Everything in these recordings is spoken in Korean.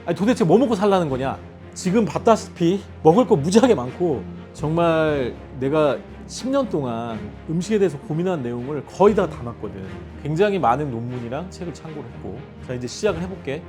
아니 도대체 뭐 먹고 살라는 거냐? 지금 봤다시피 먹을 거 무지하게 많고 정말 내가 10년 동안 음식에 대해서 고민한 내용을 거의 다 담았거든. 굉장히 많은 논문이랑 책을 참고를 했고. 자, 이제 시작을 해볼게.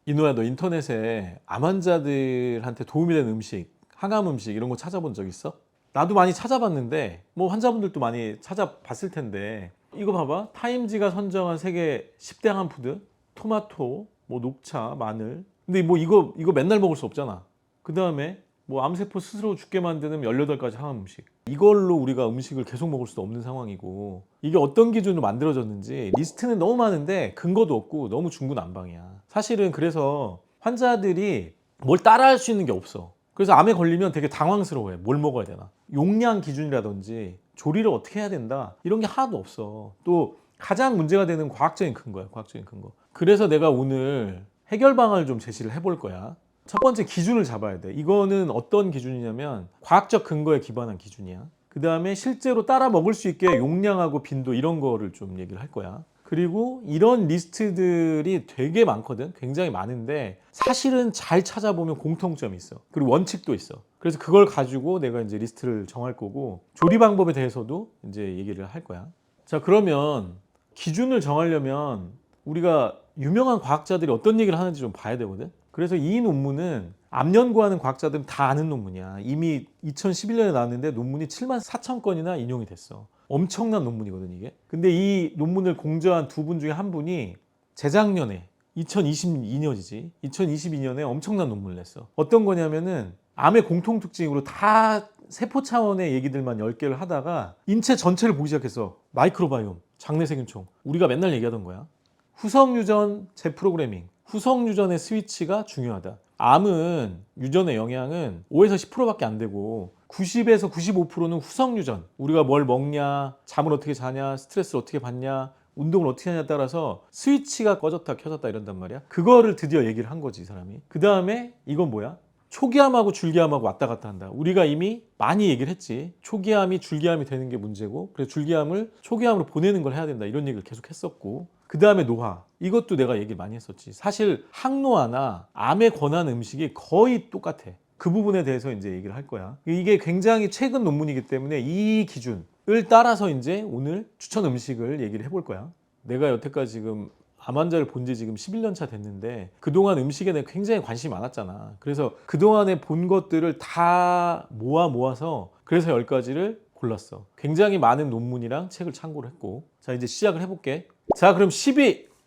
이노야, 너 인터넷에 암 환자들한테 도움이 되는 음식, 항암 음식 이런 거 찾아본 적 있어? 나도 많이 찾아봤는데 뭐 환자분들도 많이 찾아봤을 텐데 이거 봐봐. 타임지가 선정한 세계 10대 항암푸드, 토마토, 뭐 녹차, 마늘. 근데 뭐 이거 맨날 먹을 수 없잖아. 그 다음에 뭐 암세포 스스로 죽게 만드는 18가지 항암 음식. 이걸로 우리가 음식을 계속 먹을 수도 없는 상황이고, 이게 어떤 기준으로 만들어졌는지 리스트는 너무 많은데 근거도 없고 너무 중구난방이야. 사실은 그래서 환자들이 뭘 따라할 수 있는 게 없어. 그래서 암에 걸리면 되게 당황스러워해. 뭘 먹어야 되나. 용량 기준이라든지 조리를 어떻게 해야 된다 이런 게 하나도 없어. 또 가장 문제가 되는 과학적인 근거야. 과학적인 근거. 그래서 내가 오늘 해결 방안을 좀 제시를 해볼 거야. 첫 번째, 기준을 잡아야 돼. 이거는 어떤 기준이냐면 과학적 근거에 기반한 기준이야. 그 다음에 실제로 따라 먹을 수 있게 용량하고 빈도 이런 거를 좀 얘기를 할 거야. 그리고 이런 리스트들이 되게 많거든. 굉장히 많은데 사실은 잘 찾아보면 공통점이 있어. 그리고 원칙도 있어. 그래서 그걸 가지고 내가 이제 리스트를 정할 거고, 조리 방법에 대해서도 이제 얘기를 할 거야. 자, 그러면 기준을 정하려면 우리가 유명한 과학자들이 어떤 얘기를 하는지 좀 봐야 되거든. 그래서 이 논문은 암 연구하는 과학자들은 다 아는 논문이야. 이미 2011년에 나왔는데 논문이 74,000건이나 인용이 됐어. 엄청난 논문이거든 이게. 근데 이 논문을 공저한 두 분 중에 한 분이 재작년에 2022년이지. 2022년에 엄청난 논문을 냈어. 어떤 거냐면은 암의 공통 특징으로 다 세포 차원의 얘기들만 10개를 하다가 인체 전체를 보기 시작했어. 마이크로바이옴, 장내세균총. 우리가 맨날 얘기하던 거야. 후성유전 재프로그래밍, 후성유전의 스위치가 중요하다. 암은 유전의 영향은 5에서 10%밖에 안 되고 90에서 95%는 후성유전. 우리가 뭘 먹냐, 잠을 어떻게 자냐, 스트레스를 어떻게 받냐, 운동을 어떻게 하냐에 따라서 스위치가 꺼졌다 켜졌다 이런단 말이야. 그거를 드디어 얘기를 한 거지 이 사람이. 그 다음에 이건 뭐야? 초기암하고 줄기암하고 왔다 갔다 한다. 우리가 이미 많이 얘기를 했지. 초기암이 줄기암이 되는 게 문제고, 그래서 줄기암을 초기암으로 보내는 걸 해야 된다 이런 얘기를 계속 했었고, 그 다음에 노화, 이것도 내가 얘기 많이 했었지. 사실 항노화나 암에 권한 음식이 거의 똑같아. 그 부분에 대해서 이제 얘기를 할 거야. 이게 굉장히 최근 논문이기 때문에 이 기준을 따라서 이제 오늘 추천 음식을 얘기를 해볼 거야. 내가 여태까지 지금 암 환자를 본 지 지금 11년 차 됐는데 그동안 음식에 대해 굉장히 관심이 많았잖아. 그래서 그동안에 본 것들을 다 모아서 그래서 10가지를 골랐어. 굉장히 많은 논문이랑 책을 참고를 했고. 자, 이제 시작을 해볼게. 자, 그럼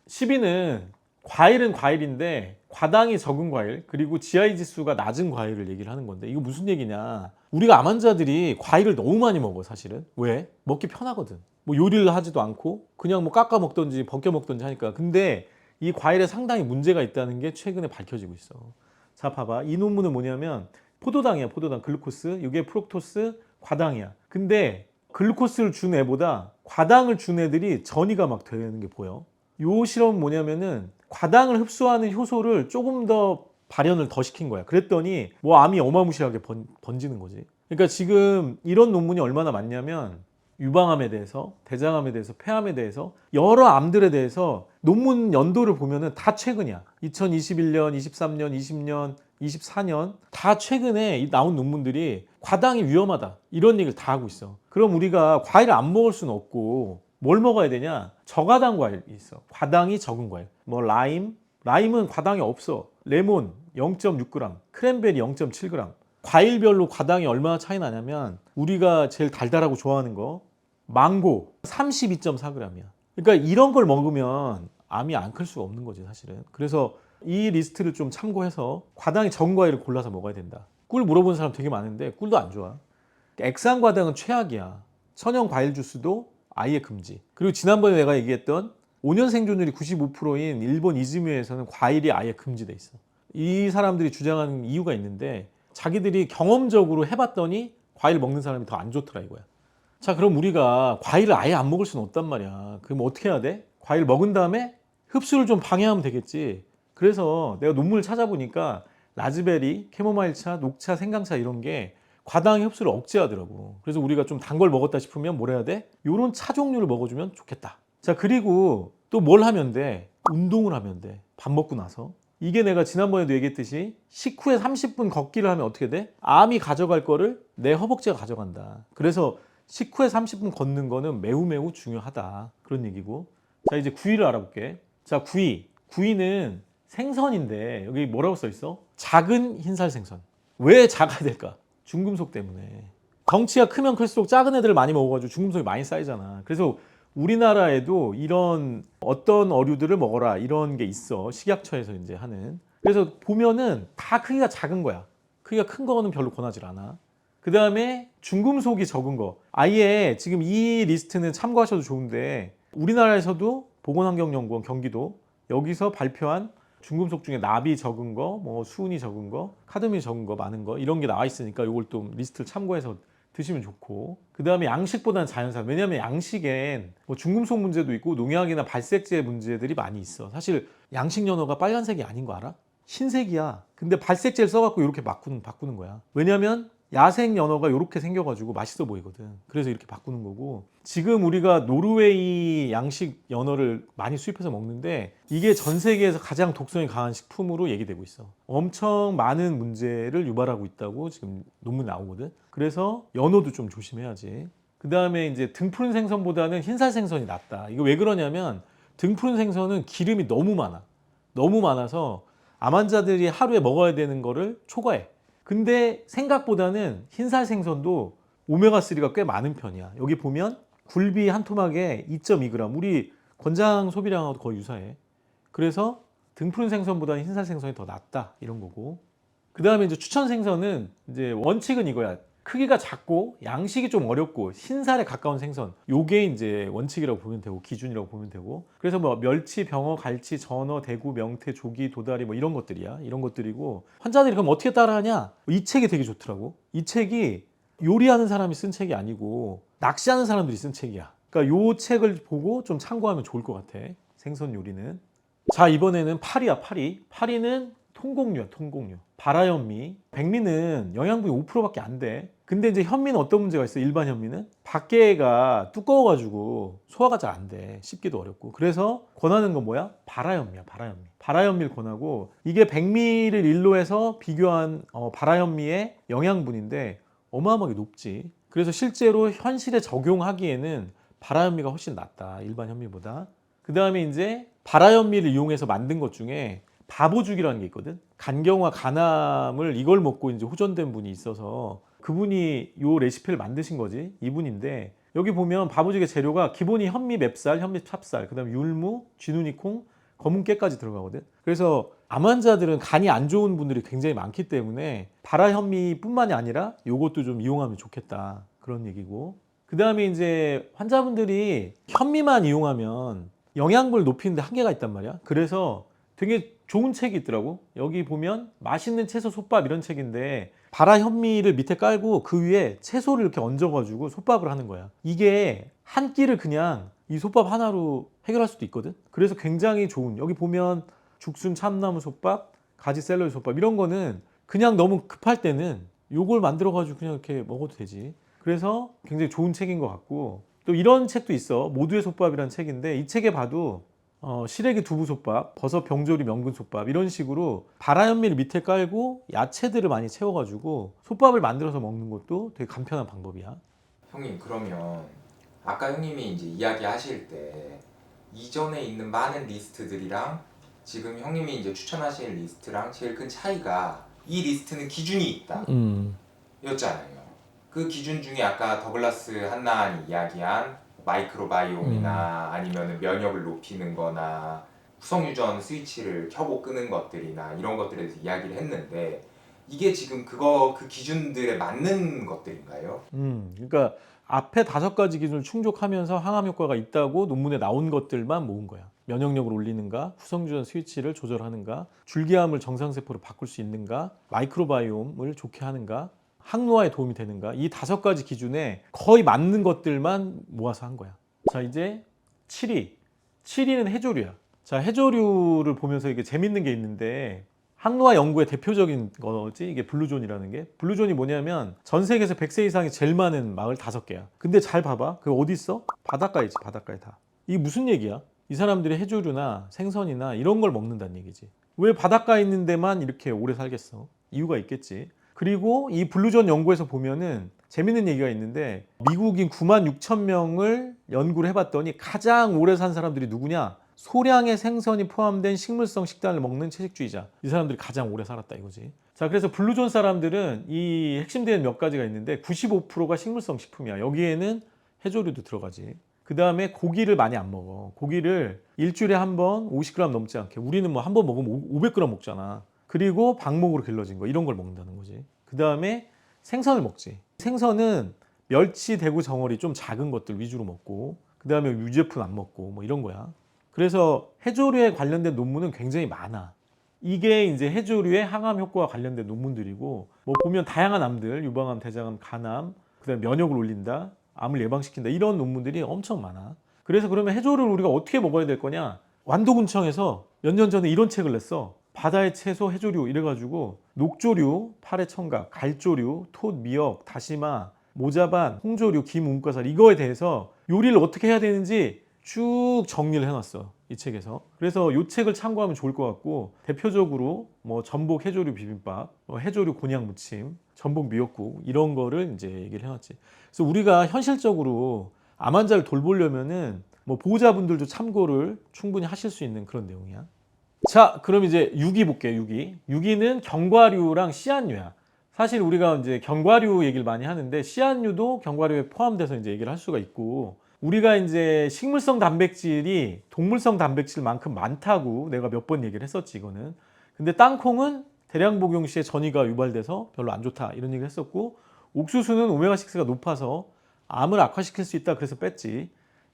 10위는 과일은 과일인데 과당이 적은 과일, 그리고 GI 지수가 낮은 과일을 얘기를 하는 건데, 이거 무슨 얘기냐. 우리가 암 환자들이 과일을 너무 많이 먹어 사실은. 왜? 먹기 편하거든. 뭐 요리를 하지도 않고 그냥 뭐 깎아 먹던지 벗겨 먹던지 하니까. 근데 이 과일에 상당히 문제가 있다는 게 최근에 밝혀지고 있어. 자, 봐봐. 이 논문은 뭐냐면 포도당이야. 포도당, 글루코스. 이게 프룩토스, 과당이야. 근데 글루코스를 준 애보다 과당을 준 애들이 전이가 막 되는 게 보여. 요 실험은 뭐냐면은 과당을 흡수하는 효소를 조금 더 발현을 더 시킨 거야. 그랬더니 뭐 암이 어마무시하게 번지는 거지. 그러니까 지금 이런 논문이 얼마나 많냐면 유방암에 대해서, 대장암에 대해서, 폐암에 대해서 여러 암들에 대해서 논문 연도를 보면은 다 최근이야. 2021년, 23년, 20년, 24년 다 최근에 나온 논문들이 과당이 위험하다 이런 얘기를 다 하고 있어. 그럼 우리가 과일을 안 먹을 수는 없고 뭘 먹어야 되냐? 저과당 과일이 있어. 과당이 적은 과일. 뭐 라임은 과당이 없어. 레몬 0.6g, 크랜베리 0.7g. 과일별로 과당이 얼마나 차이 나냐면 우리가 제일 달달하고 좋아하는 거 망고 32.4g이야. 그러니까 이런 걸 먹으면 암이 안 클 수가 없는 거지 사실은. 그래서 이 리스트를 좀 참고해서 과당이 적은 과일을 골라서 먹어야 된다. 꿀 물어보는 사람 되게 많은데 꿀도 안 좋아. 액상 과당은 최악이야. 천연 과일 주스도 아예 금지. 그리고 지난번에 내가 얘기했던 5년 생존율이 95%인 일본 이즈미에서는 과일이 아예 금지돼 있어. 이 사람들이 주장하는 이유가 있는데 자기들이 경험적으로 해봤더니 과일 먹는 사람이 더 안 좋더라 이거야. 자, 그럼 우리가 과일을 아예 안 먹을 수는 없단 말이야. 그럼 어떻게 해야 돼? 과일 먹은 다음에 흡수를 좀 방해하면 되겠지. 그래서 내가 논문을 찾아보니까 라즈베리, 캐모마일차, 녹차, 생강차 이런 게 과당의 흡수를 억제하더라고. 그래서 우리가 좀 단 걸 먹었다 싶으면 뭘 해야 돼? 요런 차 종류를 먹어주면 좋겠다. 자, 그리고 또 뭘 하면 돼? 운동을 하면 돼. 밥 먹고 나서. 이게 내가 지난번에도 얘기했듯이 식후에 30분 걷기를 하면 어떻게 돼? 암이 가져갈 거를 내 허벅지가 가져간다. 그래서 식후에 30분 걷는 거는 매우 매우 중요하다. 그런 얘기고. 자, 이제 구이를 알아볼게. 자, 구이. 구이는 생선인데 여기 뭐라고 써 있어? 작은 흰살 생선. 왜 작아야 될까? 중금속 때문에. 덩치가 크면 클수록 작은 애들을 많이 먹어가지고 중금속이 많이 쌓이잖아. 그래서 우리나라에도 이런 어떤 어류들을 먹어라 이런 게 있어. 식약처에서 이제 하는. 그래서 보면은 다 크기가 작은 거야. 크기가 큰 거는 별로 권하지 않아. 그 다음에 중금속이 적은 거. 아예 지금 이 리스트는 참고하셔도 좋은데 우리나라에서도 보건환경연구원 경기도 여기서 발표한 중금속 중에 납이 적은 거, 뭐 수은이 적은 거, 카드뮴이 적은 거, 많은 거 이런 게 나와 있으니까 이걸 또 리스트를 참고해서 드시면 좋고. 그 다음에 양식보다는 자연산. 왜냐하면 양식엔 뭐 중금속 문제도 있고 농약이나 발색제 문제들이 많이 있어. 사실 양식 연어가 빨간색이 아닌 거 알아? 흰색이야. 근데 발색제를 써갖고 이렇게 바꾸는 거야. 왜냐하면 야생 연어가 이렇게 생겨가지고 맛있어 보이거든. 그래서 이렇게 바꾸는 거고. 지금 우리가 노르웨이 양식 연어를 많이 수입해서 먹는데 이게 전 세계에서 가장 독성이 강한 식품으로 얘기되고 있어. 엄청 많은 문제를 유발하고 있다고 지금 논문 나오거든. 그래서 연어도 좀 조심해야지. 그 다음에 이제 등푸른 생선보다는 흰살 생선이 낫다. 이거 왜 그러냐면 등푸른 생선은 기름이 너무 많아. 너무 많아서 암 환자들이 하루에 먹어야 되는 거를 초과해. 근데 생각보다는 흰살 생선도 오메가3가 꽤 많은 편이야. 여기 보면 굴비 한 토막에 2.2g. 우리 권장 소비량하고 거의 유사해. 그래서 등푸른 생선보다는 흰살 생선이 더 낫다. 이런 거고. 그 다음에 이제 추천 생선은 이제 원칙은 이거야. 크기가 작고 양식이 좀 어렵고 흰살에 가까운 생선. 요게 이제 원칙이라고 보면 되고 기준이라고 보면 되고. 그래서 뭐 멸치, 병어, 갈치, 전어, 대구, 명태, 조기, 도다리 뭐 이런 것들이야. 이런 것들이고 환자들이 그럼 어떻게 따라하냐? 이 책이 되게 좋더라고. 이 책이 요리하는 사람이 쓴 책이 아니고 낚시하는 사람들이 쓴 책이야. 그러니까 요 책을 보고 좀 참고하면 좋을 것 같아. 생선 요리는. 자, 이번에는 파리야, 파리. 파리는 통곡류야, 통곡류. 바라현미. 백미는 영양분이 5%밖에 안 돼. 근데 이제 현미는 어떤 문제가 있어? 일반 현미는 밖에가 두꺼워가지고 소화가 잘 안 돼. 씹기도 어렵고. 그래서 권하는 건 뭐야? 바라현미야, 바라현미. 바라현미를 권하고 이게 백미를 일로해서 비교한 바라현미의 영양분인데 어마어마하게 높지. 그래서 실제로 현실에 적용하기에는 바라현미가 훨씬 낫다. 일반 현미보다. 그 다음에 이제 바라현미를 이용해서 만든 것 중에 바보죽이라는 게 있거든. 간경화 간암을 이걸 먹고 이제 호전된 분이 있어서 그분이 요 레시피를 만드신 거지. 이분인데 여기 보면 바보죽의 재료가 기본이 현미 맵쌀, 현미 찹쌀, 그다음에 율무, 쥐누니콩, 검은 깨까지 들어가거든. 그래서 암 환자들은 간이 안 좋은 분들이 굉장히 많기 때문에 바라현미뿐만이 아니라 요것도 좀 이용하면 좋겠다. 그런 얘기고. 그다음에 이제 환자분들이 현미만 이용하면 영양분을 높이는데 한계가 있단 말이야. 그래서 되게 좋은 책이 있더라고. 여기 보면 맛있는 채소 솥밥 이런 책인데 바라 현미를 밑에 깔고 그 위에 채소를 이렇게 얹어가지고 솥밥을 하는 거야. 이게 한 끼를 그냥 이 솥밥 하나로 해결할 수도 있거든. 그래서 굉장히 좋은. 여기 보면 죽순 참나무 솥밥, 가지 샐러리 솥밥 이런 거는 그냥 너무 급할 때는 요걸 만들어가지고 그냥 이렇게 먹어도 되지. 그래서 굉장히 좋은 책인 것 같고 또 이런 책도 있어. 모두의 솥밥이라는 책인데 이 책에 봐도 시래기 두부솥밥, 버섯 병조리 명근솥밥 이런 식으로 바라현미를 밑에 깔고 야채들을 많이 채워가지고 솥밥을 만들어서 먹는 것도 되게 간편한 방법이야. 형님 그러면 아까 형님이 이제 이야기하실 때 이전에 있는 많은 리스트들이랑 지금 형님이 이제 추천하시는 리스트랑 제일 큰 차이가 이 리스트는 기준이 있다 였잖아요. 그 기준 중에 아까 더글라스 한나한이 이야기한 마이크로바이옴이나 아니면 면역을 높이는 거나 후성유전 스위치를 켜고 끄는 것들이나 이런 것들에 대해서 이야기를 했는데 이게 지금 그 기준들에 맞는 것들인가요? 그러니까 앞에 5가지 기준을 충족하면서 항암 효과가 있다고 논문에 나온 것들만 모은 거야. 면역력을 올리는가, 후성유전 스위치를 조절하는가, 줄기암을 정상세포로 바꿀 수 있는가, 마이크로바이옴을 좋게 하는가, 항노화에 도움이 되는가, 이 5가지 기준에 거의 맞는 것들만 모아서 한 거야. 자, 이제 7위. 7위는 해조류야. 자, 해조류를 보면서 이게 재밌는 게 있는데 항노화 연구의 대표적인 거지. 이게 블루존이라는 게. 블루존이 뭐냐면 전 세계에서 100세 이상이 제일 많은 마을 5개야. 근데 잘 봐봐. 그게 어디 있어? 바닷가에 있지. 바닷가에 다. 이게 무슨 얘기야? 이 사람들이 해조류나 생선이나 이런 걸 먹는다는 얘기지. 왜 바닷가에 있는 데만 이렇게 오래 살겠어? 이유가 있겠지. 그리고 이 블루존 연구에서 보면은 재밌는 얘기가 있는데 미국인 9만 6천 명을 연구를 해봤더니 가장 오래 산 사람들이 누구냐? 소량의 생선이 포함된 식물성 식단을 먹는 채식주의자. 이 사람들이 가장 오래 살았다 이거지. 자, 그래서 블루존 사람들은 이 핵심되는 몇 가지가 있는데 95%가 식물성 식품이야. 여기에는 해조류도 들어가지. 그 다음에 고기를 많이 안 먹어. 고기를 일주일에 한 번 50g 넘지 않게. 우리는 뭐 한 번 먹으면 500g 먹잖아. 그리고 방목으로 길러진 거 이런 걸 먹는다는 거지. 그 다음에 생선을 먹지. 생선은 멸치, 대구, 정어리 좀 작은 것들 위주로 먹고 그 다음에 유제품 안 먹고 뭐 이런 거야. 그래서 해조류에 관련된 논문은 굉장히 많아. 이게 이제 해조류의 항암 효과와 관련된 논문들이고 뭐 보면 다양한 암들, 유방암, 대장암, 간암, 그다음에 면역을 올린다, 암을 예방시킨다 이런 논문들이 엄청 많아. 그래서 그러면 해조류를 우리가 어떻게 먹어야 될 거냐? 완도군청에서 몇 년 전에 이런 책을 냈어. 바다의 채소, 해조류 이래가지고 녹조류, 파래 청각, 갈조류, 톳, 미역, 다시마, 모자반, 홍조류, 김, 우뭇가살 이거에 대해서 요리를 어떻게 해야 되는지 쭉 정리를 해놨어 이 책에서. 그래서 이 책을 참고하면 좋을 것 같고 대표적으로 뭐 전복 해조류 비빔밥, 해조류 곤약 무침, 전복 미역국 이런 거를 이제 얘기를 해놨지. 그래서 우리가 현실적으로 암 환자를 돌보려면은 뭐 보호자분들도 참고를 충분히 하실 수 있는 그런 내용이야. 자, 그럼 이제 유기 볼게요. 유기는 견과류랑 씨앗류야. 사실 우리가 이제 견과류 얘기를 많이 하는데 씨앗류도 견과류에 포함돼서 이제 얘기를 할 수가 있고 우리가 이제 식물성 단백질이 동물성 단백질만큼 많다고 내가 몇 번 얘기를 했었지 이거는. 근데 땅콩은 대량 복용 시에 전이가 유발돼서 별로 안 좋다 이런 얘기를 했었고 옥수수는 오메가6가 높아서 암을 악화시킬 수 있다 그래서 뺐지.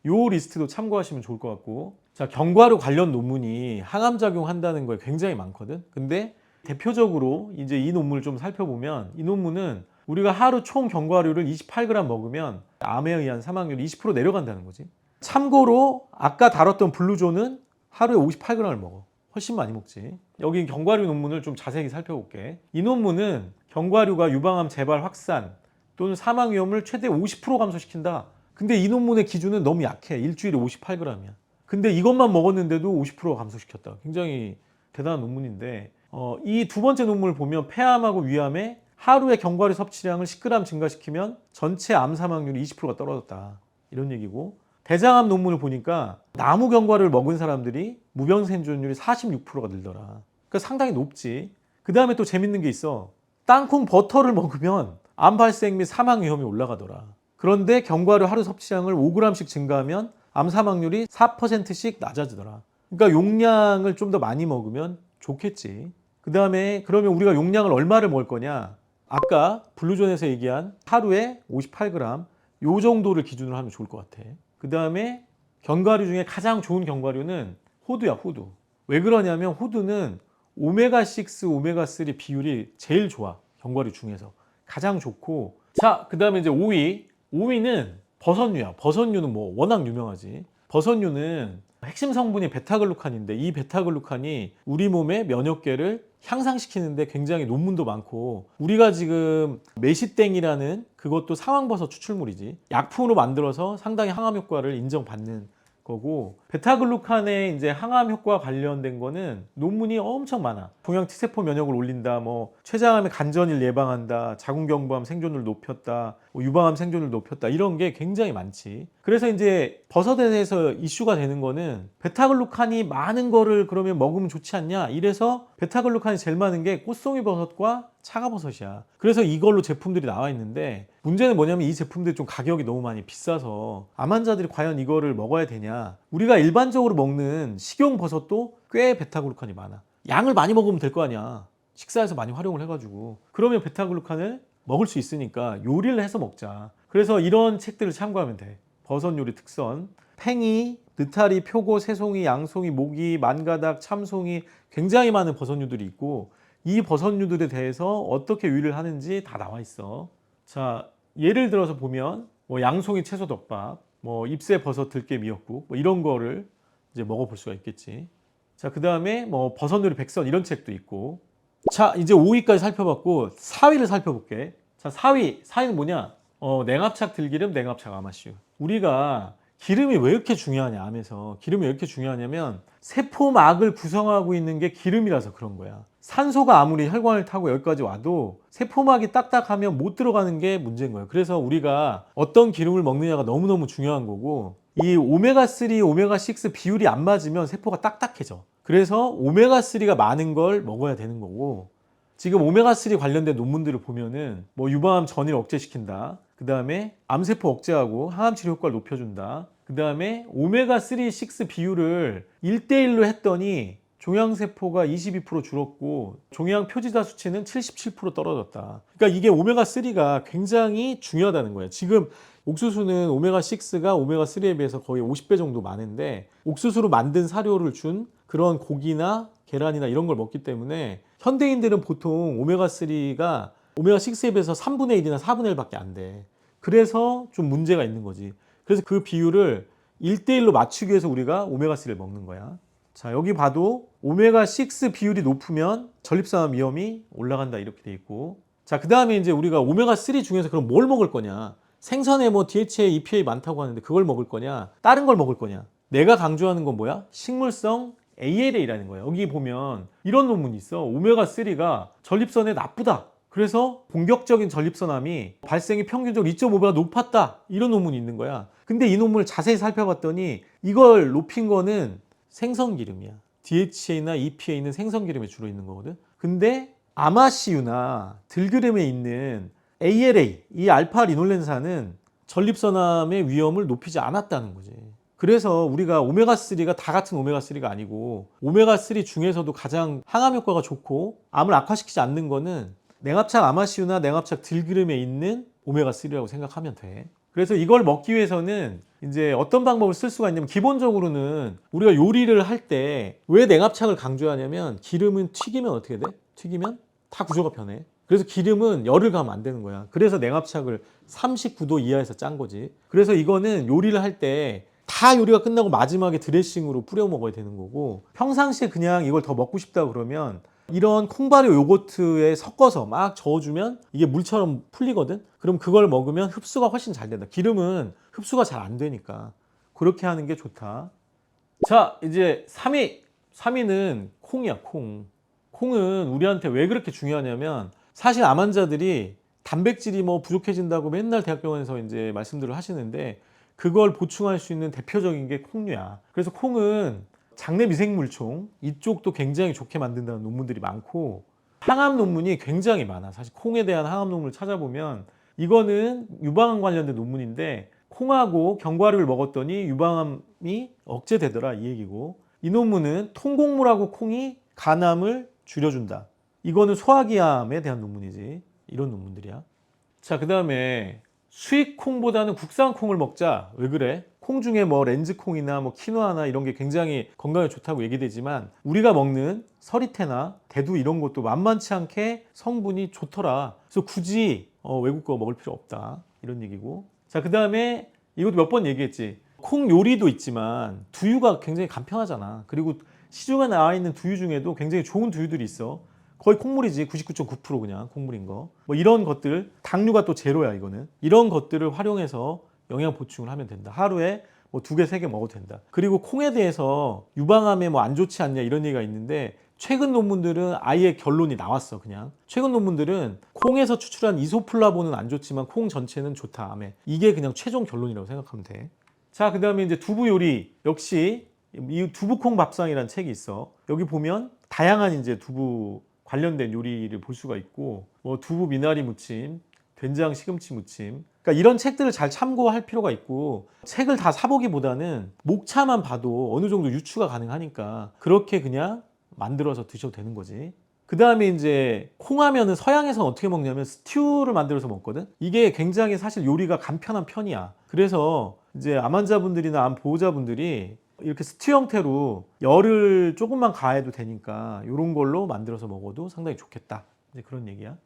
요 리스트도 참고하시면 좋을 것 같고 자 견과류 관련 논문이 항암 작용한다는 거에 굉장히 많거든. 근데 대표적으로 이제 이 논문을 좀 살펴보면 이 논문은 우리가 하루 총 견과류를 28g 먹으면 암에 의한 사망률이 20% 내려간다는 거지. 참고로 아까 다뤘던 블루존은 하루에 58g을 먹어. 훨씬 많이 먹지. 여기 견과류 논문을 좀 자세히 살펴볼게. 이 논문은 견과류가 유방암 재발 확산 또는 사망 위험을 최대 50% 감소시킨다. 근데 이 논문의 기준은 너무 약해. 일주일에 58g이야. 근데 이것만 먹었는데도 50% 감소시켰다. 굉장히 대단한 논문인데 이 두 번째 논문을 보면 폐암하고 위암에 하루의 견과류 섭취량을 10g 증가시키면 전체 암 사망률이 20%가 떨어졌다. 이런 얘기고 대장암 논문을 보니까 나무 견과류를 먹은 사람들이 무병 생존율이 46%가 늘더라. 그러니까 상당히 높지. 그 다음에 또 재밌는 게 있어. 땅콩 버터를 먹으면 암 발생 및 사망 위험이 올라가더라. 그런데 견과류 하루 섭취량을 5g씩 증가하면 암 사망률이 4%씩 낮아지더라. 그러니까 용량을 좀 더 많이 먹으면 좋겠지. 그 다음에 그러면 우리가 용량을 얼마를 먹을 거냐? 아까 블루존에서 얘기한 하루에 58g 요 정도를 기준으로 하면 좋을 것 같아. 그 다음에 견과류 중에 가장 좋은 견과류는 호두야, 호두. 왜 그러냐면 호두는 오메가6, 오메가3 비율이 제일 좋아. 견과류 중에서. 가장 좋고. 자, 그 다음에 이제 5위. 5위는 버섯류야. 버섯류는 뭐 워낙 유명하지. 버섯류는 핵심 성분이 베타글루칸인데 이 베타글루칸이 우리 몸의 면역계를 향상시키는데 굉장히 논문도 많고 우리가 지금 메시땡이라는 그것도 상황버섯 추출물이지 약품으로 만들어서 상당히 항암 효과를 인정받는 거고 베타글루칸의 이제 항암 효과 관련된 거는 논문이 엄청 많아. 동양 T세포 면역을 올린다, 뭐 췌장암의 간전을 예방한다, 자궁경부암 생존율 높였다, 뭐 유방암 생존율 높였다 이런 게 굉장히 많지. 그래서 이제 버섯에 대해서 이슈가 되는 거는 베타글루칸이 많은 거를 그러면 먹으면 좋지 않냐 이래서 베타글루칸이 제일 많은 게 꽃송이 버섯과 차가버섯이야. 그래서 이걸로 제품들이 나와 있는데 문제는 뭐냐면 이 제품들이 좀 가격이 너무 많이 비싸서 암 환자들이 과연 이거를 먹어야 되냐. 우리가 일반적으로 먹는 식용 버섯도 꽤 베타글루칸이 많아. 양을 많이 먹으면 될 거 아니야. 식사에서 많이 활용을 해가지고 그러면 베타글루칸을 먹을 수 있으니까 요리를 해서 먹자. 그래서 이런 책들을 참고하면 돼. 버섯 요리 특선, 팽이, 느타리, 표고, 새송이, 양송이, 모기, 만가닥, 참송이 굉장히 많은 버섯류들이 있고 이 버섯류들에 대해서 어떻게 요리를 하는지 다 나와 있어. 자, 예를 들어서 보면 뭐 양송이 채소덮밥, 뭐 잎새 버섯 들깨 미역국 뭐 이런 거를 이제 먹어볼 수가 있겠지. 자, 그 다음에 뭐 버섯요리 백선 이런 책도 있고. 자, 이제 5위까지 살펴봤고 4위를 살펴볼게. 자, 4위는 뭐냐? 냉합착 들기름, 냉합착 아마슈. 우리가 기름이 왜 이렇게 중요하냐, 암에서. 기름이 왜 이렇게 중요하냐면 세포막을 구성하고 있는 게 기름이라서 그런 거야. 산소가 아무리 혈관을 타고 여기까지 와도 세포막이 딱딱하면 못 들어가는 게 문제인 거예요. 그래서 우리가 어떤 기름을 먹느냐가 너무너무 중요한 거고, 이 오메가3, 오메가6 비율이 안 맞으면 세포가 딱딱해져. 그래서 오메가3가 많은 걸 먹어야 되는 거고, 지금 오메가3 관련된 논문들을 보면은 뭐 유방암 전이를 억제시킨다. 그 다음에 암세포 억제하고 항암 치료 효과를 높여준다. 그 다음에 오메가3, 6 비율을 1대1로 했더니 종양세포가 22% 줄었고 종양 표지자 수치는 77% 떨어졌다. 그러니까 이게 오메가3가 굉장히 중요하다는 거예요. 지금 옥수수는 오메가6가 오메가3에 비해서 거의 50배 정도 많은데, 옥수수로 만든 사료를 준 그런 고기나 계란이나 이런 걸 먹기 때문에 현대인들은 보통 오메가3가 오메가6에 비해서 3분의 1이나 4분의 1밖에 안 돼. 그래서 좀 문제가 있는 거지. 그래서 그 비율을 1대1로 맞추기 위해서 우리가 오메가3를 먹는 거야. 자, 여기 봐도 오메가6 비율이 높으면 전립선암 위험이 올라간다 이렇게 돼 있고, 자, 그 다음에 이제 우리가 오메가3 중에서 그럼 뭘 먹을 거냐? 생선에 뭐 DHA, EPA 많다고 하는데 그걸 먹을 거냐? 다른 걸 먹을 거냐? 내가 강조하는 건 뭐야? 식물성 ALA라는 거예요. 여기 보면 이런 논문이 있어. 오메가3가 전립선에 나쁘다. 그래서 공격적인 전립선암이 발생이 평균적으로 2.5배가 높았다. 이런 논문이 있는 거야. 근데 이 논문을 자세히 살펴봤더니 이걸 높인 거는 생선기름이야. DHA나 EPA는 생선기름에 주로 있는 거거든. 근데 아마씨유나 들기름에 있는 ALA, 이 알파 리놀렌산은 전립선암의 위험을 높이지 않았다는 거지. 그래서 우리가 오메가3가 다 같은 오메가3가 아니고, 오메가3 중에서도 가장 항암 효과가 좋고 암을 악화시키지 않는 거는 냉합착 아마씨유나 냉합착 들기름에 있는 오메가3라고 생각하면 돼. 그래서 이걸 먹기 위해서는 이제 어떤 방법을 쓸 수가 있냐면, 기본적으로는 우리가 요리를 할 때 왜 냉합착을 강조하냐면, 기름은 튀기면 어떻게 돼? 튀기면 다 구조가 변해. 그래서 기름은 열을 가면 안 되는 거야. 그래서 냉합착을 39도 이하에서 짠 거지. 그래서 이거는 요리를 할 때 다 요리가 끝나고 마지막에 드레싱으로 뿌려 먹어야 되는 거고, 평상시에 그냥 이걸 더 먹고 싶다 그러면 이런 콩발효 요거트에 섞어서 막 저어주면 이게 물처럼 풀리거든. 그럼 그걸 먹으면 흡수가 훨씬 잘 된다. 기름은 흡수가 잘 안 되니까 그렇게 하는 게 좋다. 자, 이제 3위는 콩이야. 콩은 우리한테 왜 그렇게 중요하냐면, 사실 암 환자들이 단백질이 뭐 부족해진다고 맨날 대학병원에서 이제 말씀들을 하시는데, 그걸 보충할 수 있는 대표적인 게 콩류야. 그래서 콩은 장내 미생물총 이쪽도 굉장히 좋게 만든다는 논문들이 많고, 항암 논문이 굉장히 많아. 사실 콩에 대한 항암 논문을 찾아보면 이거는 유방암 관련된 논문인데, 콩하고 견과류를 먹었더니 유방암이 억제되더라 이 얘기고, 이 논문은 통곡물하고 콩이 간암을 줄여준다. 이거는 소화기암에 대한 논문이지. 이런 논문들이야. 자, 그 다음에 수입 콩보다는 국산 콩을 먹자. 왜 그래? 콩 중에 뭐 렌즈콩이나 뭐 키노아나 이런 게 굉장히 건강에 좋다고 얘기되지만, 우리가 먹는 서리태나 대두 이런 것도 만만치 않게 성분이 좋더라. 그래서 굳이 외국 거 먹을 필요 없다. 이런 얘기고. 자, 그 다음에 이것도 몇 번 얘기했지. 콩 요리도 있지만 두유가 굉장히 간편하잖아. 그리고 시중에 나와 있는 두유 중에도 굉장히 좋은 두유들이 있어. 거의 콩물이지. 99.9% 그냥 콩물인 거. 뭐 이런 것들, 당류가 또 제로야 이거는. 이런 것들을 활용해서 영양 보충을 하면 된다. 하루에 뭐 2개, 3개 먹어도 된다. 그리고 콩에 대해서 유방암에 뭐 안 좋지 않냐 이런 얘기가 있는데, 최근 논문들은 아예 결론이 나왔어. 그냥 최근 논문들은 콩에서 추출한 이소플라본은 안 좋지만 콩 전체는 좋다 암에. 이게 그냥 최종 결론이라고 생각하면 돼. 자, 그 다음에 이제 두부 요리. 역시 이 두부콩 밥상이라는 책이 있어. 여기 보면 다양한 이제 두부 관련된 요리를 볼 수가 있고, 뭐 두부 미나리 무침, 된장 시금치 무침, 그러니까 이런 책들을 잘 참고할 필요가 있고, 책을 다 사보기보다는 목차만 봐도 어느 정도 유추가 가능하니까 그렇게 그냥 만들어서 드셔도 되는 거지. 그 다음에 이제 콩하면은 서양에서는 어떻게 먹냐면 스튜를 만들어서 먹거든. 이게 굉장히 사실 요리가 간편한 편이야. 그래서 이제 암 환자분들이나 암 보호자분들이 이렇게 스튜 형태로 열을 조금만 가해도 되니까 이런 걸로 만들어서 먹어도 상당히 좋겠다. 이제 그런 얘기야.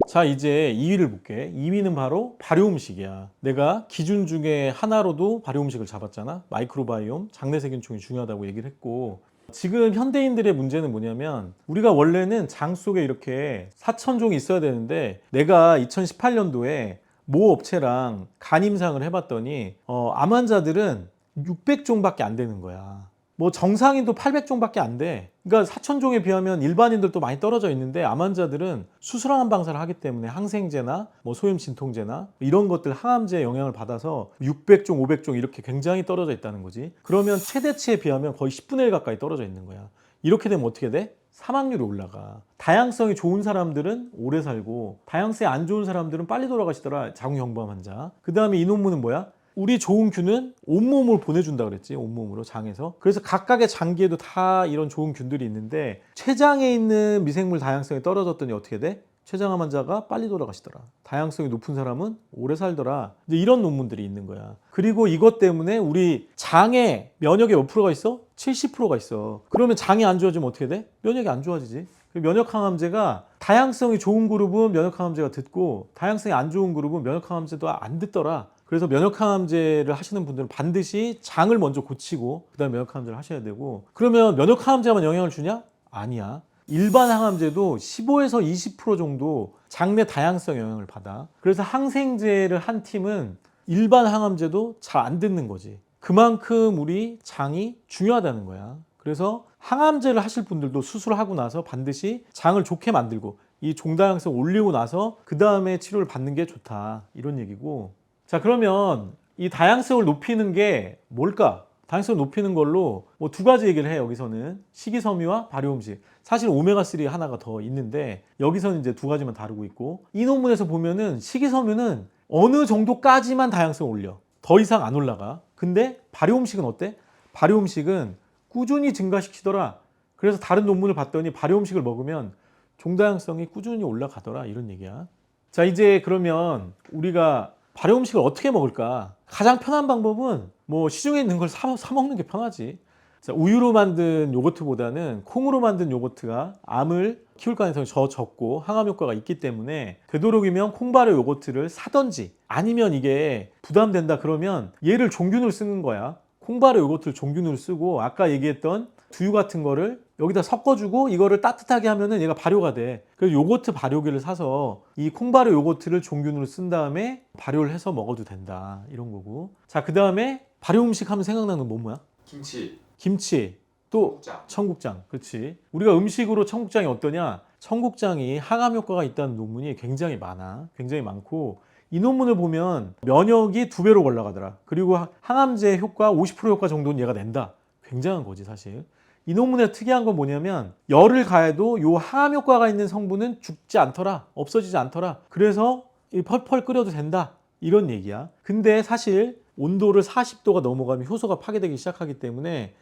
자, 이제 2위를 볼게. 2위는 바로 발효 음식이야. 내가 기준 중에 하나로도 발효 음식을 잡았잖아. 마이크로바이옴, 장내세균총이 중요하다고 얘기를 했고, 지금 현대인들의 문제는 뭐냐면, 우리가 원래는 장 속에 이렇게 4,000종이 있어야 되는데, 내가 2018년도에 모 업체랑 간임상을 해봤더니 암 환자들은 600종밖에 안 되는 거야. 뭐 정상인도 800종밖에 안 돼. 그러니까 4,000종에 비하면 일반인들도 많이 떨어져 있는데 암 환자들은 수술항암 방사를 하기 때문에 항생제나 뭐 소염 진통제나 이런 것들 항암제의 영향을 받아서 600종, 500종 이렇게 굉장히 떨어져 있다는 거지. 그러면 최대치에 비하면 거의 10분의 1 가까이 떨어져 있는 거야. 이렇게 되면 어떻게 돼? 사망률이 올라가. 다양성이 좋은 사람들은 오래 살고 다양성이 안 좋은 사람들은 빨리 돌아가시더라. 자궁경부암 환자. 그 다음에 이 논문은 뭐야? 우리 좋은 균은 온몸을 보내준다 그랬지. 온몸으로 장에서. 그래서 각각의 장기에도 다 이런 좋은 균들이 있는데 췌장에 있는 미생물 다양성이 떨어졌더니 어떻게 돼? 췌장암 환자가 빨리 돌아가시더라. 다양성이 높은 사람은 오래 살더라. 이제 이런 논문들이 있는 거야. 그리고 이것 때문에 우리 장에 면역이 몇 프로가 있어? 70%가 있어. 그러면 장이 안 좋아지면 어떻게 돼? 면역이 안 좋아지지. 면역항암제가 다양성이 좋은 그룹은 면역항암제가 듣고 다양성이 안 좋은 그룹은 면역항암제도 안 듣더라. 그래서 면역항암제를 하시는 분들은 반드시 장을 먼저 고치고 그다음에 면역항암제를 하셔야 되고, 그러면 면역항암제만 영향을 주냐? 아니야. 일반 항암제도 15에서 20% 정도 장내 다양성 영향을 받아. 그래서 항생제를 한 팀은 일반 항암제도 잘 안 듣는 거지. 그만큼 우리 장이 중요하다는 거야. 그래서 항암제를 하실 분들도 수술하고 나서 반드시 장을 좋게 만들고 이 종다양성 올리고 나서 그 다음에 치료를 받는 게 좋다, 이런 얘기고. 자, 그러면 이 다양성을 높이는 게 뭘까? 다양성을 높이는 걸로 뭐 두 가지 얘기를 해. 여기서는 식이섬유와 발효음식. 사실 오메가3 하나가 더 있는데 여기서는 이제 두 가지만 다루고 있고, 이 논문에서 보면은 식이섬유는 어느 정도까지만 다양성을 올려. 더 이상 안 올라가. 근데 발효음식은 어때? 발효음식은 꾸준히 증가시키더라. 그래서 다른 논문을 봤더니 발효음식을 먹으면 종다양성이 꾸준히 올라가더라, 이런 얘기야. 자, 이제 그러면 우리가 발효음식을 어떻게 먹을까? 가장 편한 방법은 뭐 시중에 있는 걸 사 먹는 게 편하지. 자, 우유로 만든 요거트보다는 콩으로 만든 요거트가 암을 키울 가능성이 적고 항암 효과가 있기 때문에 되도록이면 콩발효 요거트를 사든지, 아니면 이게 부담된다 그러면 얘를 종균으로 쓰는 거야. 콩발효 요거트를 종균으로 쓰고 아까 얘기했던 두유 같은 거를 여기다 섞어주고 이거를 따뜻하게 하면은 얘가 발효가 돼. 그래서 요거트 발효기를 사서 이 콩발효 요거트를 종균으로 쓴 다음에 발효를 해서 먹어도 된다, 이런 거고. 자, 그 다음에 발효 음식 하면 생각나는 건 뭐야? 김치. 또 청국장. 그렇지. 우리가 음식으로 청국장이 어떠냐? 청국장이 항암 효과가 있다는 논문이 굉장히 많아. 굉장히 많고, 이 논문을 보면 면역이 2배로 올라가더라. 그리고 항암제 효과 50% 효과 정도는 얘가 낸다. 굉장한 거지, 사실. 이 논문의 특이한 건 뭐냐면 열을 가해도 요 항암 효과가 있는 성분은 죽지 않더라. 없어지지 않더라. 그래서 펄펄 끓여도 된다, 이런 얘기야. 근데 사실 온도를 40도가 넘어가면 효소가 파괴되기 시작하기 때문에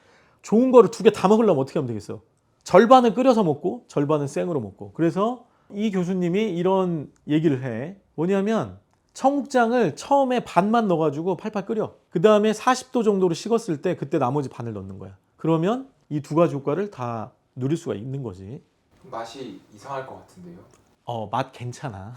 좋은 거를 2개 다 먹으려면 어떻게 하면 되겠어? 절반은 끓여서 먹고 절반은 생으로 먹고. 그래서 이 교수님이 이런 얘기를 해. 뭐냐면 청국장을 처음에 반만 넣어가지고 팔팔 끓여. 그 다음에 40도 정도로 식었을 때 그때 나머지 반을 넣는 거야. 그러면 이 두 가지 효과를 다 누릴 수가 있는 거지. 맛이 이상할 것 같은데요? 맛 괜찮아.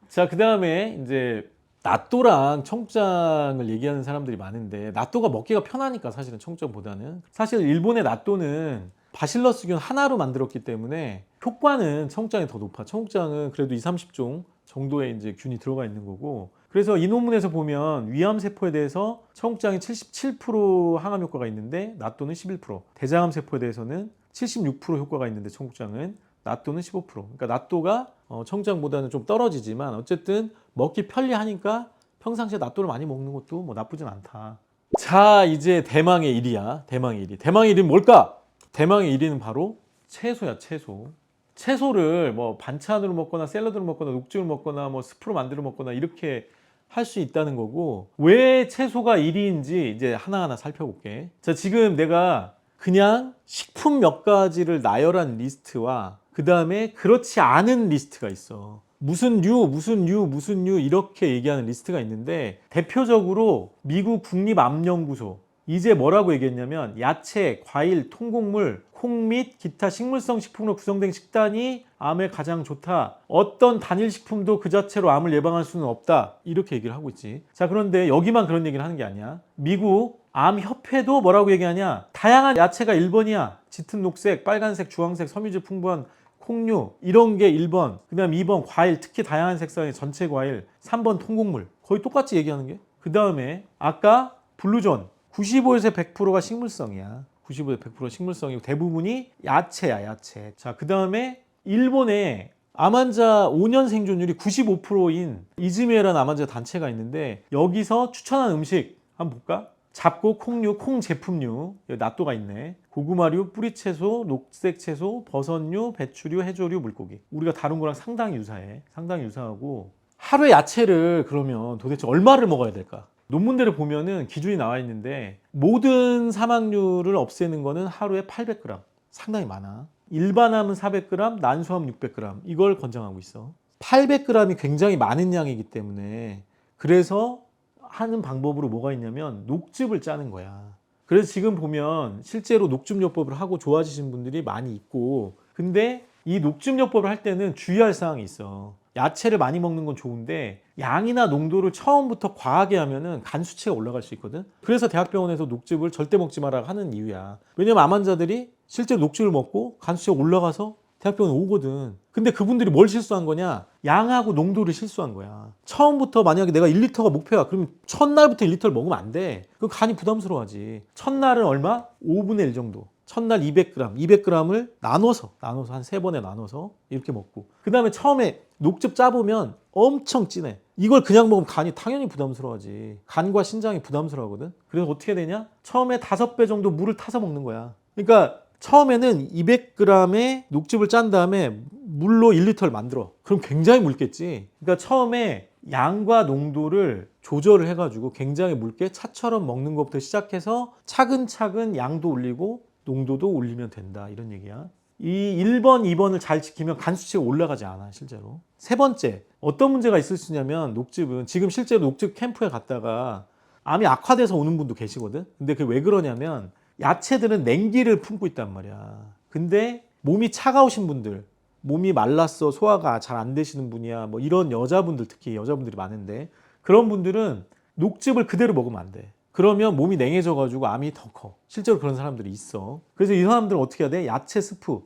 자, 그 다음에 이제 낫또랑 청국장을 얘기하는 사람들이 많은데, 낫또가 먹기가 편하니까 사실은 청국장보다는. 사실 일본의 낫또는 바실러스균 하나로 만들었기 때문에 효과는 청국장이 더 높아. 청국장은 그래도 20-30종 정도의 이제 균이 들어가 있는 거고. 그래서 이 논문에서 보면 위암 세포에 대해서 청국장이 77% 항암 효과가 있는데 낫또는 11%, 대장암 세포에 대해서는 76% 효과가 있는데 청국장은, 낫또는 15%. 그러니까 낫또가 청국장보다는 좀 떨어지지만 어쨌든 먹기 편리하니까 평상시에 낫또를 많이 먹는 것도 뭐 나쁘진 않다. 자, 이제 대망의 1위야. 대망의 1위. 대망의 1위는 뭘까? 대망의 1위는 바로 채소야, 채소. 채소를 뭐 반찬으로 먹거나 샐러드로 먹거나 녹즙을 먹거나 뭐 스프로 만들어 먹거나 이렇게 할 수 있다는 거고, 왜 채소가 1위인지 이제 하나하나 살펴볼게. 자, 지금 내가 그냥 식품 몇 가지를 나열한 리스트와 그 다음에 그렇지 않은 리스트가 있어. 무슨 류 이렇게 얘기하는 리스트가 있는데, 대표적으로 미국 국립암연구소 이제 뭐라고 얘기했냐면 야채, 과일, 통곡물, 콩 및 기타 식물성 식품으로 구성된 식단이 암에 가장 좋다. 어떤 단일 식품도 그 자체로 암을 예방할 수는 없다. 이렇게 얘기를 하고 있지. 자, 그런데 여기만 그런 얘기를 하는 게 아니야. 미국 암협회도 뭐라고 얘기하냐? 다양한 야채가 1번이야. 짙은 녹색, 빨간색, 주황색, 섬유질 풍부한 콩류 이런 게 1번, 그 다음 2번 과일, 특히 다양한 색상의 전체 과일, 3번 통곡물. 거의 똑같이 얘기하는 게. 그 다음에 아까 블루존 95에서 100%가 식물성이야. 95에서 100% 식물성이고 대부분이 야채야, 야채. 자, 그 다음에 일본에 암환자 5년 생존율이 95%인 이즈미에라는 암환자 단체가 있는데 여기서 추천한 음식 한번 볼까? 잡곡, 콩류, 콩 제품류, 여기 낫또가 있네. 고구마류, 뿌리채소, 녹색채소, 버섯류, 배추류, 해조류, 물고기. 우리가 다룬 거랑 상당히 유사해. 상당히 유사하고 하루에 야채를 그러면 도대체 얼마를 먹어야 될까? 논문들을 보면은 기준이 나와 있는데 모든 사막류를 없애는 거는 하루에 800g. 상당히 많아. 일반암은 400g, 난소암 600g. 이걸 권장하고 있어. 800g이 굉장히 많은 양이기 때문에 그래서 하는 방법으로 뭐가 있냐면 녹즙을 짜는 거야. 그래서 지금 보면 실제로 녹즙요법을 하고 좋아지신 분들이 많이 있고, 근데 이 녹즙요법을 할 때는 주의할 사항이 있어. 야채를 많이 먹는 건 좋은데 양이나 농도를 처음부터 과하게 하면은 간 수치가 올라갈 수 있거든. 그래서 대학병원에서 녹즙을 절대 먹지 마라 하는 이유야. 왜냐면 암 환자들이 실제로 녹즙을 먹고 간 수치가 올라가서 대학병원에 오거든. 근데 그분들이 뭘 실수한 거냐? 양하고 농도를 실수한 거야. 처음부터 만약에 내가 1리터가 목표야. 그러면 첫날부터 1리터를 먹으면 안 돼. 그럼 간이 부담스러워하지. 첫날은 얼마? 5분의 1 정도. 첫날 200g, 200g을 나눠서 한 3번에 나눠서 이렇게 먹고, 그 다음에 처음에 녹즙 짜보면 엄청 진해. 이걸 그냥 먹으면 간이 당연히 부담스러워하지. 간과 신장이 부담스러워하거든. 그래서 어떻게 되냐? 처음에 5배 정도 물을 타서 먹는 거야. 그러니까 처음에는 200g의 녹즙을 짠 다음에 물로 1리터를 만들어. 그럼 굉장히 묽겠지. 그러니까 처음에 양과 농도를 조절을 해가지고 굉장히 묽게 차처럼 먹는 것부터 시작해서 차근차근 양도 올리고 농도도 올리면 된다, 이런 얘기야. 이 1번, 2번을 잘 지키면 간 수치가 올라가지 않아, 실제로. 세 번째, 어떤 문제가 있을 수 있냐면 녹즙은 지금 실제로 녹즙 캠프에 갔다가 암이 악화돼서 오는 분도 계시거든. 근데 그게 왜 그러냐면 야채들은 냉기를 품고 있단 말이야. 근데 몸이 차가우신 분들, 몸이 말랐어, 소화가 잘 안 되시는 분이야, 뭐 이런 여자분들, 특히 여자분들이 많은데 그런 분들은 녹즙을 그대로 먹으면 안 돼. 그러면 몸이 냉해져가지고 암이 더 커. 실제로 그런 사람들이 있어. 그래서 이 사람들은 어떻게 해야 돼? 야채 스프,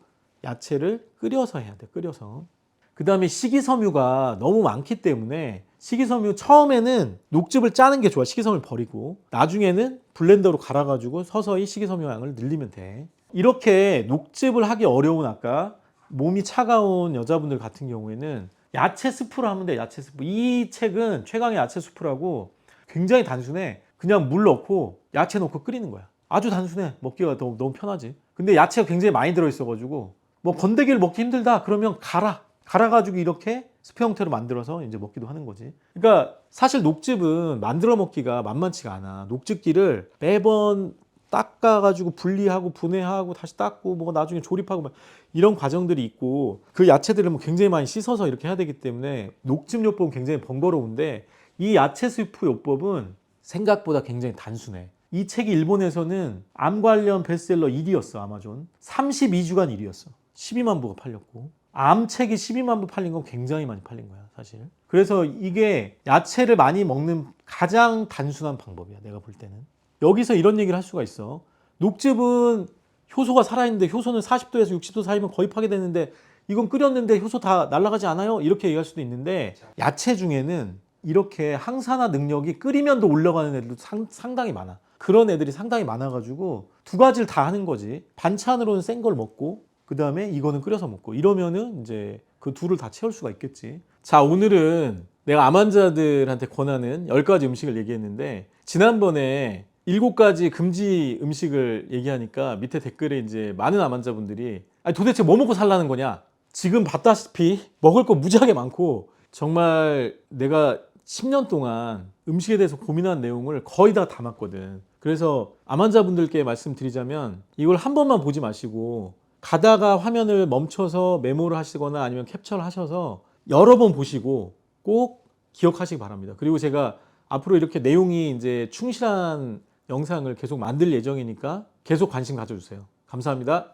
야채를 끓여서 해야 돼. 끓여서. 그 다음에 식이섬유가 너무 많기 때문에 식이섬유 처음에는 녹즙을 짜는 게 좋아. 식이섬유를 버리고 나중에는 블렌더로 갈아가지고 서서히 식이섬유 양을 늘리면 돼. 이렇게 녹즙을 하기 어려운 아까 몸이 차가운 여자분들 같은 경우에는 야채 스프를 하면 돼. 야채 스프. 이 책은 최강의 야채 스프라고 굉장히 단순해. 그냥 물 넣고 야채 넣고 끓이는 거야. 아주 단순해. 먹기가 너무 편하지. 근데 야채가 굉장히 많이 들어있어가지고 뭐 건더기를 먹기 힘들다 그러면 갈아가지고 이렇게 스프 형태로 만들어서 이제 먹기도 하는 거지. 그러니까 사실 녹즙은 만들어 먹기가 만만치가 않아. 녹즙기를 매번 닦아가지고 분리하고 분해하고 다시 닦고 뭐 나중에 조립하고 막 이런 과정들이 있고, 그 야채들을 뭐 굉장히 많이 씻어서 이렇게 해야 되기 때문에 녹즙 요법은 굉장히 번거로운데 이 야채 스프 요법은 생각보다 굉장히 단순해. 이 책이 일본에서는 암 관련 베스트셀러 1위였어. 아마존 32주간 1위였어. 12만 부가 팔렸고, 암 책이 12만 부 팔린 건 굉장히 많이 팔린 거야, 사실. 그래서 이게 야채를 많이 먹는 가장 단순한 방법이야, 내가 볼 때는. 여기서 이런 얘기를 할 수가 있어. 녹즙은 효소가 살아있는데 효소는 40도에서 60도 사이면 거의 파괴되는데 이건 끓였는데 효소 다 날아가지 않아요? 이렇게 얘기할 수도 있는데 야채 중에는 이렇게 항산화 능력이 끓이면 더 올라가는 애들도 상당히 많아. 그런 애들이 상당히 많아가지고 두 가지를 다 하는 거지. 반찬으로는 센 걸 먹고 그 다음에 이거는 끓여서 먹고 이러면은 이제 그 둘을 다 채울 수가 있겠지. 자, 오늘은 내가 암 환자들한테 권하는 10가지 음식을 얘기했는데 지난번에 7가지 금지 음식을 얘기하니까 밑에 댓글에 이제 많은 암 환자분들이 아니 도대체 뭐 먹고 살라는 거냐? 지금 봤다시피 먹을 거 무지하게 많고 정말 내가 10년 동안 음식에 대해서 고민한 내용을 거의 다 담았거든. 그래서 암 환자분들께 말씀드리자면 이걸 한 번만 보지 마시고 가다가 화면을 멈춰서 메모를 하시거나 아니면 캡처를 하셔서 여러 번 보시고 꼭 기억하시기 바랍니다. 그리고 제가 앞으로 이렇게 내용이 이제 충실한 영상을 계속 만들 예정이니까 계속 관심 가져주세요. 감사합니다.